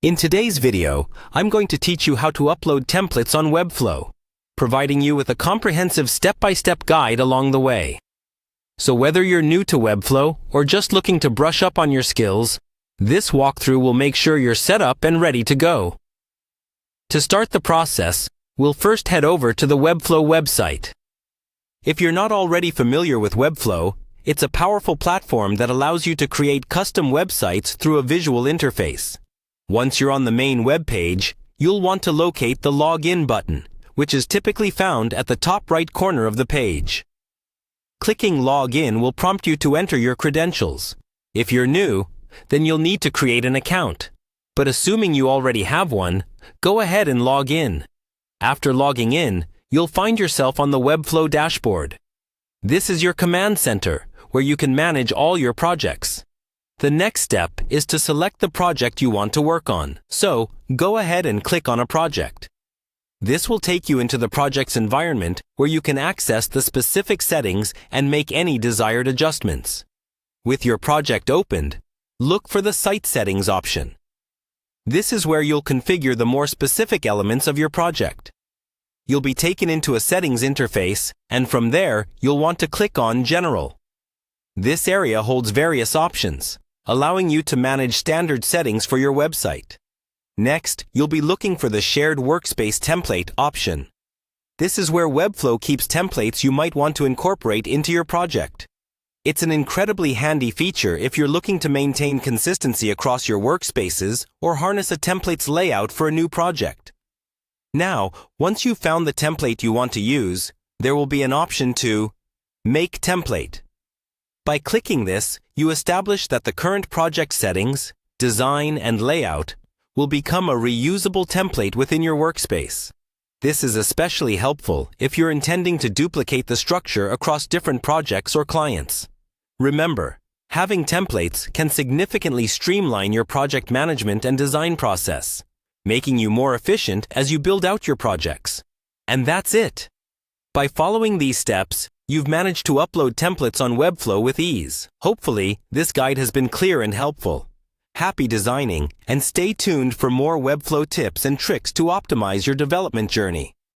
In today's video, I'm going to teach you how to upload templates on Webflow, providing you with a comprehensive step-by-step guide along the way. So whether you're new to Webflow or just looking to brush up on your skills, this walkthrough will make sure you're set up and ready to go. To start the process, we'll first head over to the Webflow website. If you're not already familiar with Webflow, it's a powerful platform that allows you to create custom websites through a visual interface. Once you're on the main web page, you'll want to locate the Login button, which is typically found at the top right corner of the page. Clicking Login will prompt you to enter your credentials. If you're new, then you'll need to create an account. But assuming you already have one, go ahead and log in. After logging in, you'll find yourself on the Webflow dashboard. This is your command center, where you can manage all your projects. The next step is to select the project you want to work on. So, go ahead and click on a project. This will take you into the project's environment where you can access the specific settings and make any desired adjustments. With your project opened, look for the Site Settings option. This is where you'll configure the more specific elements of your project. You'll be taken into a settings interface, and from there, you'll want to click on General. This area holds various options, allowing you to manage standard settings for your website. Next, you'll be looking for the Shared Workspace Template option. This is where Webflow keeps templates you might want to incorporate into your project. It's an incredibly handy feature if you're looking to maintain consistency across your workspaces or harness a template's layout for a new project. Now, once you've found the template you want to use, there will be an option to Make Template. By clicking this, you establish that the current project settings, design, and layout will become a reusable template within your workspace. This is especially helpful if you're intending to duplicate the structure across different projects or clients. Remember, having templates can significantly streamline your project management and design process, making you more efficient as you build out your projects. And that's it. By following these steps, you've managed to upload templates on Webflow with ease. Hopefully, this guide has been clear and helpful. Happy designing, and stay tuned for more Webflow tips and tricks to optimize your development journey.